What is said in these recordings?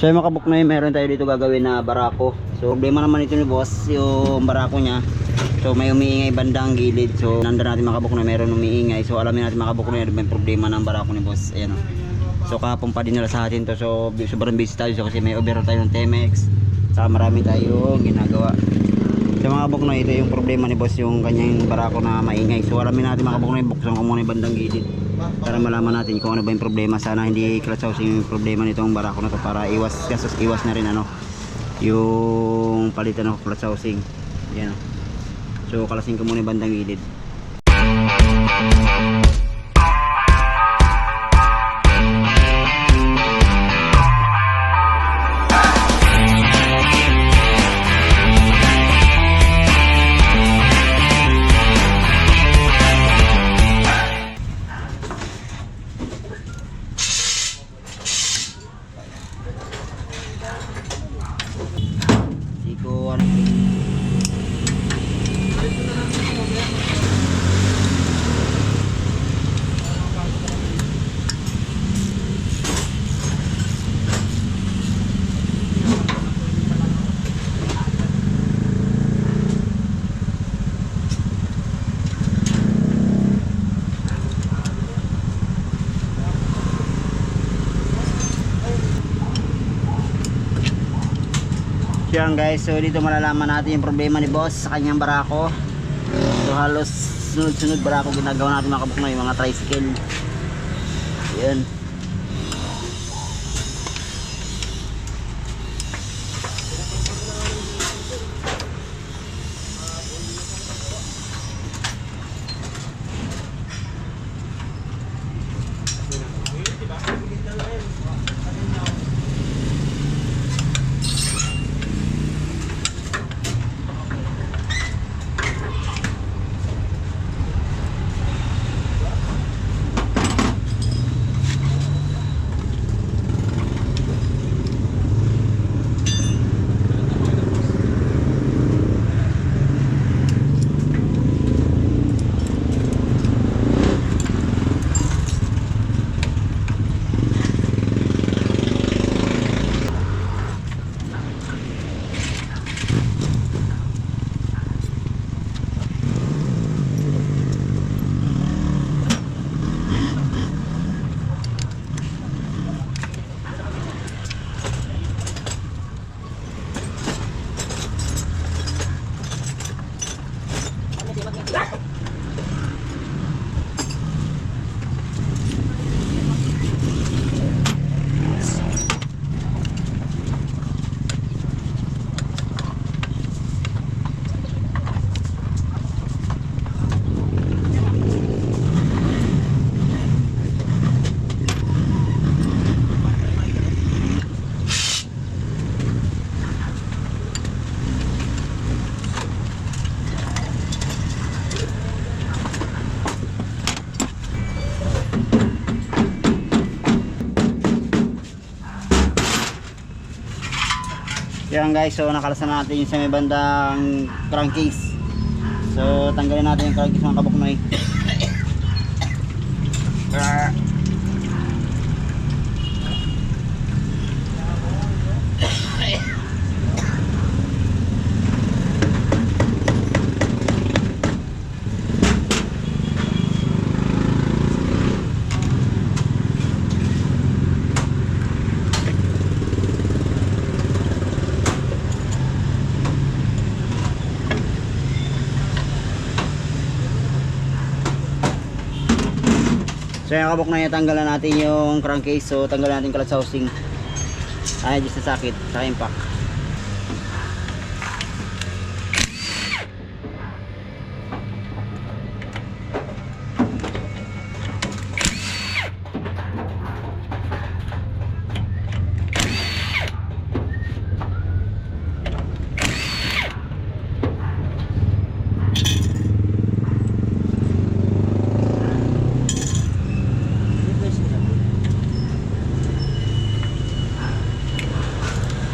So yung mga kabuknoy, meron tayo dito gagawin na barako. So problema naman ito ni boss, yung barako niya. So may umiingay bandang gilid. So nandun natin mga kabuknoy, meron umiingay. So alamin natin mga kabuknoy, ano ba yung problema ng barako ni boss. Ayan o. So kahapon pa din nila sa atin to. So sobrang busy tayo kasi may overhaul tayo ng Temex. Saka marami tayong ginagawa. So mga kabuknoy, ito yung problema ni boss, yung kanyang barako na maingay. So alamin natin mga kabuknoy, buksan ko muna yung bandang gilid para malaman natin kung ano ba yung problema. Sana hindi clutch housing yung problema nitong barako na to, para iwas na rin ano yung palitan ng clutch housing. Yan o. So kalasin ko muna yung bandang gilid. Yan guys, so dito malalaman natin yung problema ni boss sa kanyang barako. So halos sunod-sunod barako ginagawa natin mga kabuknoy, mga tricycle. Yan. Yan guys, so nakalasan natin yung sa may bandang crankcase. So tanggalin natin yung crankcase mga kabuknoy. So yung kabuknoy, tanggalan natin yung crankcase. So tanggalan natin yung clutch housing. Ay, just sa sakit, sa impact.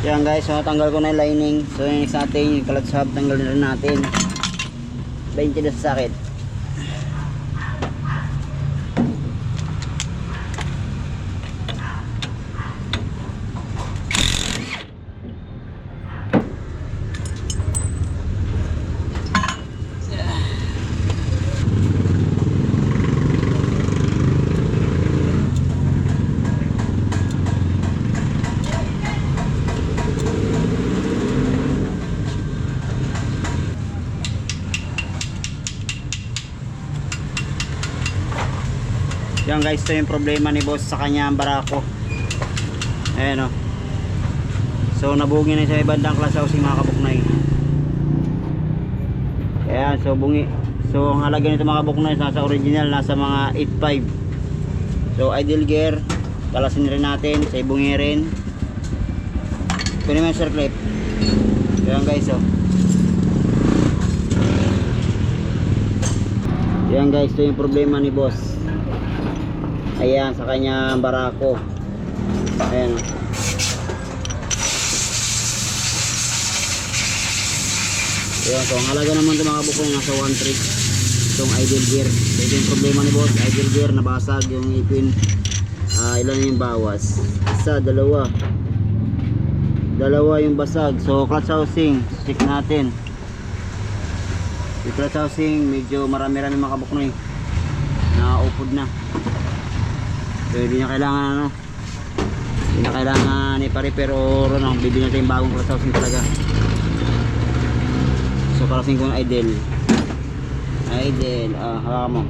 Yan guys, so natanggal ko na yung lining. So yung next natin, yung clutch hub, tanggalin rin natin. 20 na sa sakit. Yan guys, ito yung problema ni boss sa kanyang barako. Ayan o. So nabungi na sa ibandang class housing mga kabuknoy. Ayan, so bungi. So ang halaga nito mga kabuknoy nasa original nasa mga 8.5. So idle gear, kalasin rin natin sa ibungi rin. Ito naman circlip. Ayan guys o. Ayan guys, ito yung problema ni boss. Ayan, sa kanyang barako. Ayan. Ayan, so ang halaga naman ito mga kabuknoy nasa 1.3. Itong idle gear. So ito yung problema ni boss. Idle gear, nabasag yung ipin. Ilan yung bawas? Isa, dalawa. Dalawa yung basag. So clutch housing, check natin. Yung clutch housing, medyo marami-rami mga kabuknoy. Naupod na. So hindi na kailangan ano, hindi na kailangan ipa-repair o ano, bibili natin yung bagong clutch housing talaga. So kalasin ko ng idle. Idle, hawakan mo.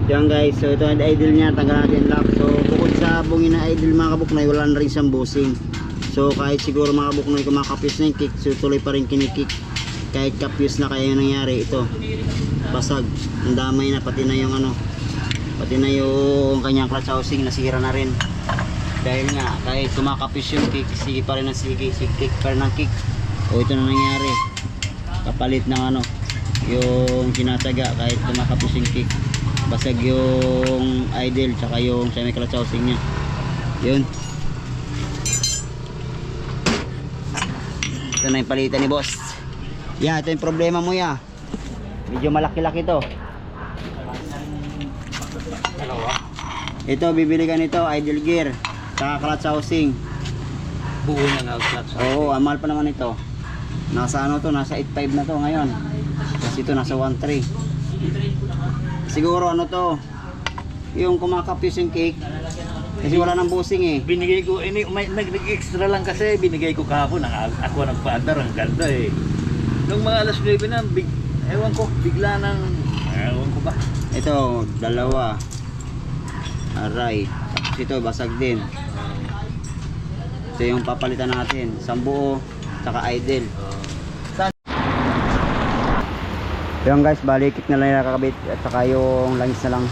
Yan guys, so ito ang idle niya, tanggal natin lock. So bukod sa bungi na idle mga kabuknoy, wala na rin siyang bushing. So kahit siguro mga kabuknoy kumakapyos na yung kick, so tuloy pa rin kinikik. Kahit kapyos na kaya yung nangyari, ito basag, ang damay na, pati na yung ano, pati na yung kanyang clutch housing nasira na rin. Dahil nga kahit kumakapyos yung kick, sige pa rin ang sige, kick pa rin ang kick. O ito na nangyari, kapalit ng ano, yung sinataga, kahit kumakapyos yung kick, basag yung idle tsaka yung semi clutch housing nya. Yun, ito na yung palitan ni boss. Yeah, ito yung problema mo ya. Medyo malaki-laki to. Ito bibili ka nito, idle gear tsaka clutch housing. Buo na nga clutch. Oo, amal pa naman ito. Nasa ano to, nasa 8.5 na to ngayon. Kasi ito nasa 1.3. Siguro ano to, yung kumakapyos yung cake. Kasi wala nang busing eh. Binigay ko, nag-extra lang kasi binigay ko kahapon. Ako nagpaandar, ang ganda eh. Nung mga alas 9 na, ewan ko, bigla nang, ewan ko ba. Ito, dalawa. Aray. Tapos ito, basag din. Ito yung papalitan natin. Sambuo, saka idle. Yung guys, bali kick na lang yung nakakabit at saka yung langis na lang.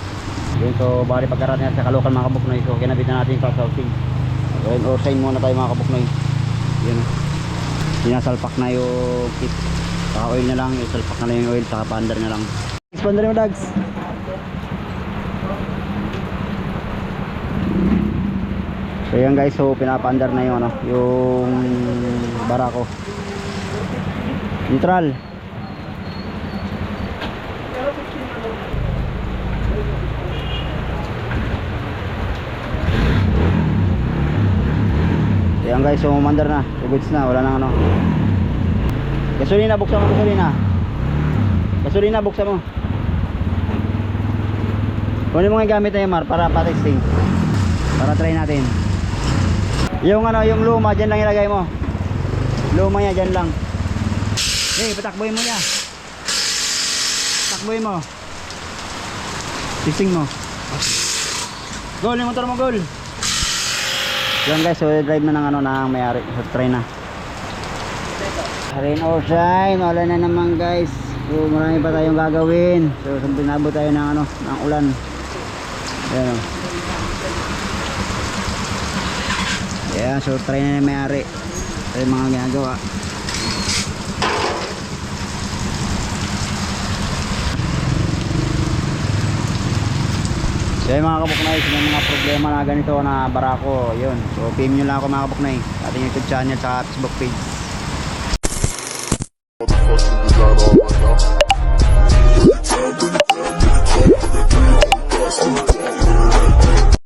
Yun, so bali pagkarating natin sa Caloocan mga kabuknoy, so kinabitan natin yung clutch housing. So yun, sign muna tayo mga kabuknoy. Yun, sinasalpak na yung kit, saka oil na lang, isalpak na lang yung oil, saka paandar na lang. Expander mo dags. So yan guys, so pinapaandar na yung ano, yung barako. Neutral. Ayan guys, so umandar na, goods na, wala nang ano. Gasolina, buksan mo gasolina. Gasolina, buksan mo. Kunin mo nga yung gamit na yung Mar para pa-testing. Para try natin. Yung ano, yung luma, dyan lang ilagay mo. Luma niya, dyan lang. Hey, patakboy mo niya. Takboy mo. Testing mo. Gol, yung motor mo, gol. Yan guys, so drive na ng ano na may-ari, so try na. Rain or shine, wala na naman guys. So marami pa tayong gagawin. So pinabot tayo ng ano, ng ulan. Ayan o. Yeah, so try na ng may-ari. Ito yung mga ginagawa. So yung mga kabuknay, may mga problema na ganito na barako, yun. So PM nyo lang ako mga kabuknay, ating YouTube channel sa Facebook page.